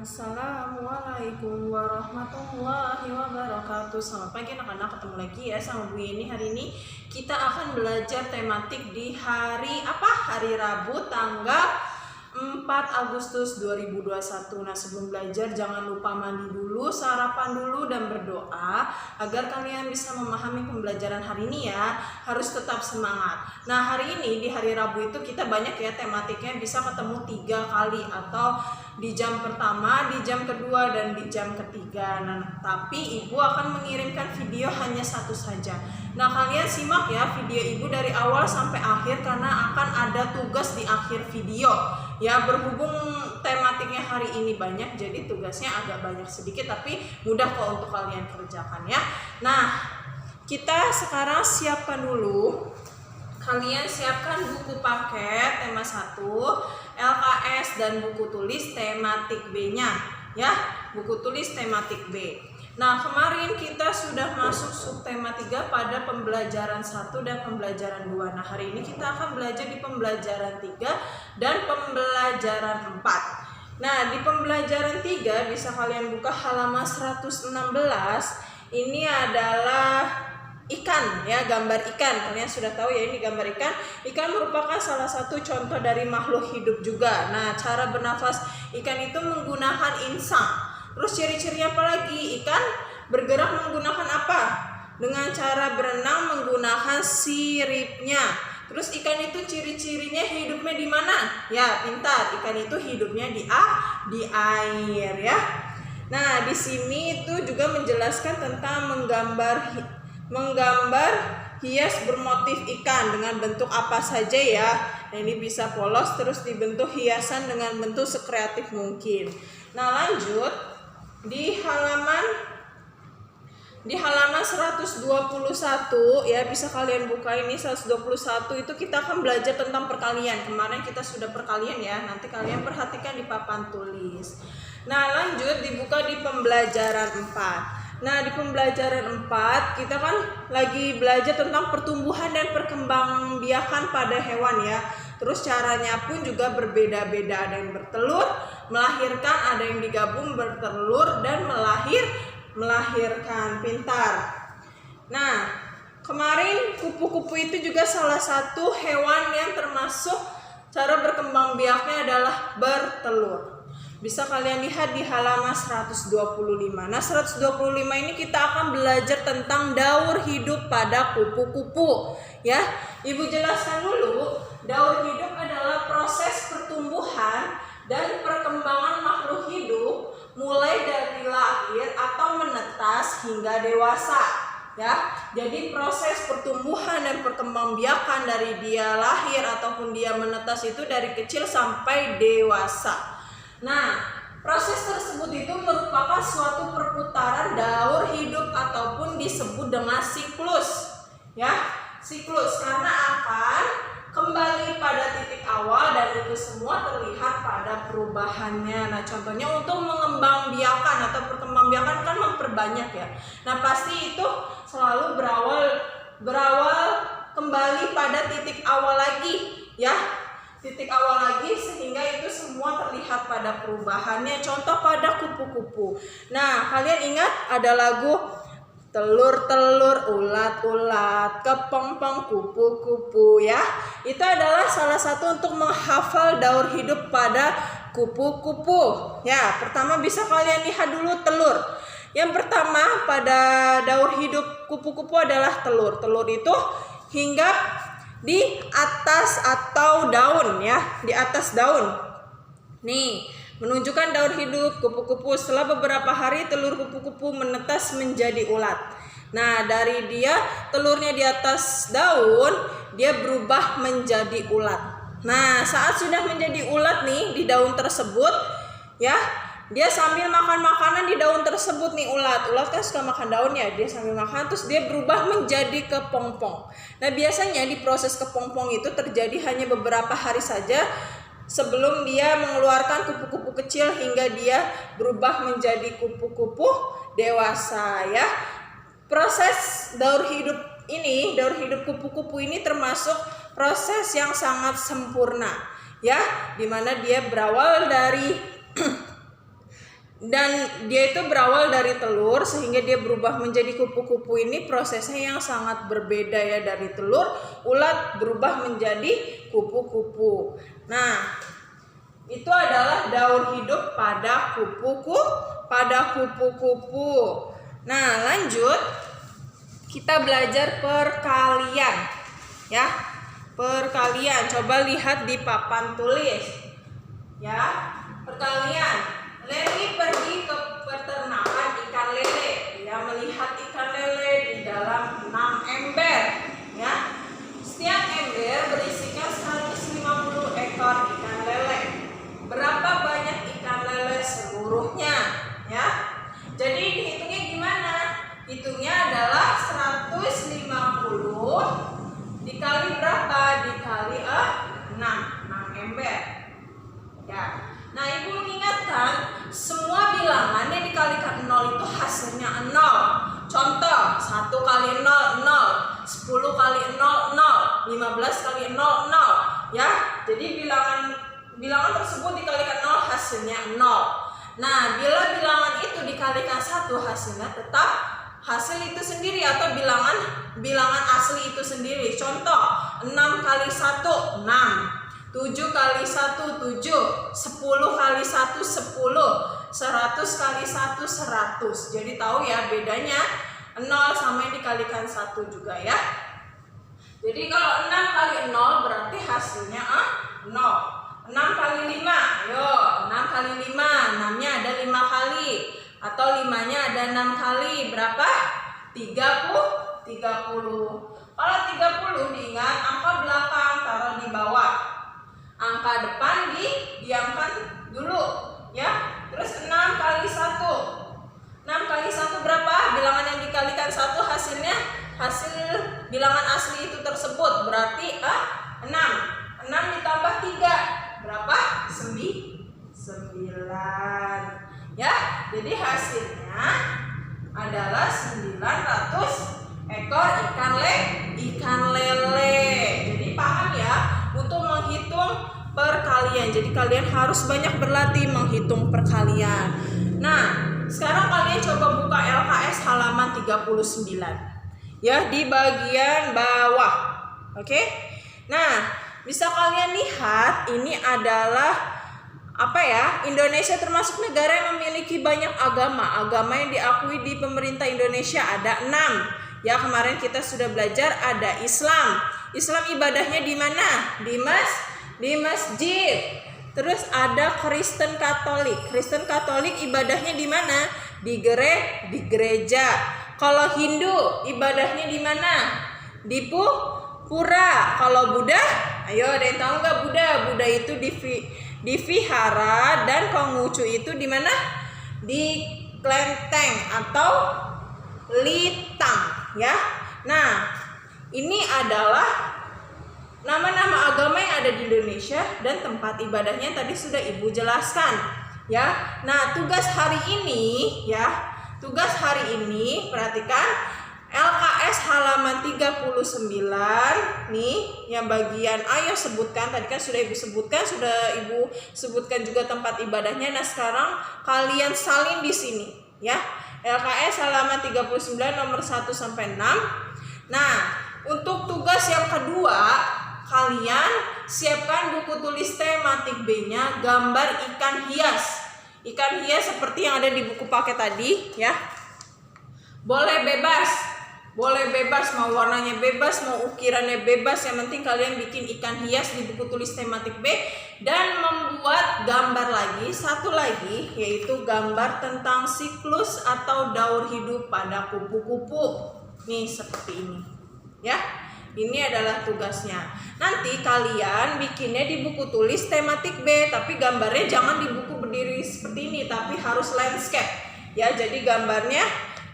Assalamualaikum warahmatullahi wabarakatuh. Selamat pagi anak-anak, ketemu lagi ya sama Bu Yeni. Hari ini kita akan belajar tematik di hari apa? Hari Rabu tanggal 4 Agustus 2021. Nah, sebelum belajar jangan lupa mandi dulu, sarapan dulu, dan berdoa agar kalian bisa memahami pembelajaran hari ini ya. Harus tetap semangat. Nah, hari ini di hari Rabu itu kita banyak ya tematiknya, bisa ketemu 3 kali atau di jam pertama, di jam kedua, dan di jam ketiga. Nah, tapi Ibu akan mengirimkan video hanya 1 saja. Nah, kalian simak ya video Ibu dari awal sampai akhir karena akan ada tugas di akhir video. Ya, berhubung tematiknya hari ini banyak, jadi tugasnya agak banyak sedikit, tapi mudah kok untuk kalian kerjakan ya. Nah, kita sekarang siapkan dulu. Kalian siapkan buku paket tema 1, LKS, dan buku tulis tematik B-nya ya, buku tulis tematik B. Nah, kemarin kita sudah masuk subtema 3 pada pembelajaran 1 dan pembelajaran 2. Nah, hari ini kita akan belajar di pembelajaran 3 dan pembelajaran 4. Nah, di pembelajaran 3 bisa kalian buka halaman 116. Ini adalah ikan ya, gambar ikan. Kalian sudah tahu ya, ini gambar ikan. Ikan merupakan salah satu contoh dari makhluk hidup juga. Nah, cara bernafas ikan itu menggunakan insang. Terus ciri-ciri apa lagi? Ikan bergerak menggunakan apa? Dengan cara berenang menggunakan siripnya. Terus ikan itu ciri-cirinya hidupnya di mana? Ya, pintar. Ikan itu hidupnya di air ya. Nah, di sini itu juga menjelaskan tentang menggambar hias bermotif ikan dengan bentuk apa saja ya. Nah, ini bisa polos terus dibentuk hiasan dengan bentuk sekreatif mungkin. Nah, lanjut di halaman 121 ya, bisa kalian buka ini 121. Itu kita akan belajar tentang perkalian. Kemarin kita sudah perkalian ya. Nanti kalian perhatikan di papan tulis. Nah, lanjut dibuka di pembelajaran 4. Nah, di pembelajaran 4 kita kan lagi belajar tentang pertumbuhan dan perkembangbiakan pada hewan ya. Terus caranya pun juga berbeda-beda. Ada yang bertelur, melahirkan, ada yang digabung bertelur dan melahirkan. Pintar. Nah, kemarin kupu-kupu itu juga salah satu hewan yang termasuk cara berkembang biaknya adalah bertelur. Bisa kalian lihat di halaman 125. Nah, 125 ini kita akan belajar tentang daur hidup pada kupu-kupu ya. Ibu jelaskan dulu, daur hidup adalah proses pertumbuhan dan perkembangan makhluk hidup mulai dari lahir atau menetas hingga dewasa ya. Jadi proses pertumbuhan dan perkembangbiakan dari dia lahir ataupun dia menetas itu dari kecil sampai dewasa. Nah, proses tersebut itu merupakan suatu perputaran daur hidup ataupun disebut dengan siklus ya. Siklus karena akan kembali pada titik awal dan itu semua terlihat pada perubahannya. Nah, contohnya untuk mengembangbiakan atau perkembangbiakan kan memperbanyak ya. Nah, pasti itu selalu berawal kembali pada titik awal lagi ya. Titik awal lagi sehingga itu semua terlihat pada perubahannya. Contoh pada kupu-kupu. Nah, kalian ingat ada lagu telur-telur, ulat-ulat, kepompong, kupu-kupu ya. Itu adalah salah satu untuk menghafal daur hidup pada kupu-kupu. Ya, pertama bisa kalian lihat dulu telur. Yang pertama pada daur hidup kupu-kupu adalah telur. Telur itu hinggap di atas atau daun ya, di atas daun. Nih, menunjukkan daur hidup kupu-kupu. Setelah beberapa hari telur kupu-kupu menetas menjadi ulat. Nah, dari dia telurnya di atas daun, dia berubah menjadi ulat. Nah, saat sudah menjadi ulat nih di daun tersebut ya, dia sambil makan makanan di daun tersebut nih ulat. Ulat kan suka makan daun ya, dia sambil makan terus dia berubah menjadi kepompong. Nah, biasanya di proses kepompong itu terjadi hanya beberapa hari saja sebelum dia mengeluarkan kupu-kupu kecil hingga dia berubah menjadi kupu-kupu dewasa ya. Proses daur hidup ini, daur hidup kupu-kupu ini termasuk proses yang sangat sempurna ya, dimana dia berawal dari dan dia itu berawal dari telur sehingga dia berubah menjadi kupu-kupu. Ini prosesnya yang sangat berbeda ya, dari telur ulat berubah menjadi kupu-kupu. Nah, itu adalah daur hidup pada kupu-kupu. Nah, lanjut kita belajar perkalian ya. Perkalian, coba lihat di papan tulis ya. Perkalian, Leli pergi ke peternakan ikan lele. Dia melihat ikan lele di dalam 6 ember ya. Setiap ember berisikan 150 ekor ikan lele. Berapa banyak ikan lele seluruhnya ya? Jadi dihitungnya gimana? Hitungnya adalah 150 dikali berapa? Dikali 6 ember ya. Nah, ibu mengingatkan semua bilangan yang dikalikan 0 itu hasilnya 0. Contoh, 1 kali 0, 0, 10 kali 0, 0, 15 kali 0, 0 ya. Jadi bilangan tersebut dikalikan 0 hasilnya 0. Nah, bila bilangan itu dikalikan 1 hasilnya tetap hasil itu sendiri atau bilangan asli itu sendiri. Contoh, 6 kali 1, 6. 7 kali 1, 7, 10 kali 1, 10, 100 kali 1, 100. Jadi tahu ya bedanya 0 sama yang dikalikan 1 juga ya. Jadi kalau 6 kali 0 berarti hasilnya 0. 6 kali 5, ayo 6 kali 5, 6-nya ada 5 kali. Atau 5-nya ada 6 kali, berapa? 30. Kalau 30 diingat angka belakang taruh di bawah. Angka depan didiamkan dulu ya. Terus 6 kali 1. 6 kali 1 berapa? Bilangan yang dikalikan 1 hasilnya hasil bilangan asli itu tersebut. Berarti 6. 6 ditambah 3 berapa? 9 ya. Jadi hasilnya adalah 900 ekor ikan lele. Jadi paham ya untuk menghitung perkalian. Jadi kalian harus banyak berlatih menghitung perkalian. Nah, sekarang kalian coba buka LKS halaman 39 ya, di bagian bawah. Oke. Nah, bisa kalian lihat ini adalah apa ya? Indonesia termasuk negara yang memiliki banyak agama. Agama yang diakui di pemerintah Indonesia ada 6. Ya, kemarin kita sudah belajar ada Islam. Islam ibadahnya di mana? Di masjid. Terus ada Kristen Katolik. Kristen Katolik ibadahnya di mana? Di gereja. Kalau Hindu ibadahnya di mana? Di pura. Kalau Buddha, ayo ada yang tahu nggak Buddha? Buddha itu di vihara, dan Konghucu itu di mana? Di kelenteng atau litang ya. Nah, ini adalah nama-nama agama yang ada di Indonesia dan tempat ibadahnya tadi sudah Ibu jelaskan ya. Nah, tugas hari ini perhatikan LKS halaman 39 nih, yang bagian ayo sebutkan, tadi kan sudah Ibu sebutkan juga tempat ibadahnya. Nah, sekarang kalian salin di sini ya. LKS halaman 39 nomor 1 sampai 6. Nah, untuk tugas yang kedua, kalian siapkan buku tulis tematik B-nya gambar ikan hias. Ikan hias seperti yang ada di buku paket tadi ya. Boleh bebas, mau warnanya bebas, mau ukirannya bebas, yang penting kalian bikin ikan hias di buku tulis tematik B dan membuat gambar satu lagi yaitu gambar tentang siklus atau daur hidup pada kupu-kupu. Nih seperti ini ya. Ini adalah tugasnya. Nanti kalian bikinnya di buku tulis tematik B, tapi gambarnya jangan di buku berdiri seperti ini, tapi harus landscape ya. Jadi gambarnya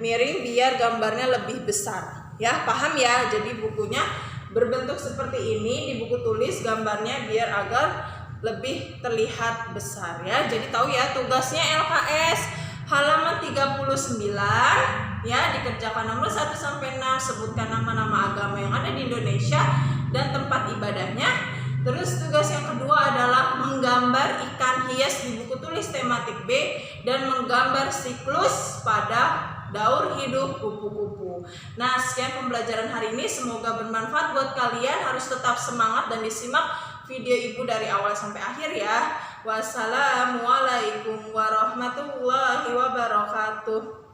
miring biar gambarnya lebih besar ya. Paham ya? Jadi bukunya berbentuk seperti ini, di buku tulis gambarnya biar agar lebih terlihat besar ya. Jadi tahu ya tugasnya LKS halaman 39 ya, dikerjakan nomor 1 sampai 6, sebutkan nama-nama agama yang ada di Indonesia dan tempat ibadahnya. Terus tugas yang kedua adalah menggambar ikan hias di buku tulis menulis tematik B dan menggambar siklus pada daur hidup kupu-kupu. Nah, sekian pembelajaran hari ini, semoga bermanfaat buat kalian. Harus tetap semangat dan disimak video Ibu dari awal sampai akhir ya. Wassalamualaikum warahmatullahi wabarakatuh.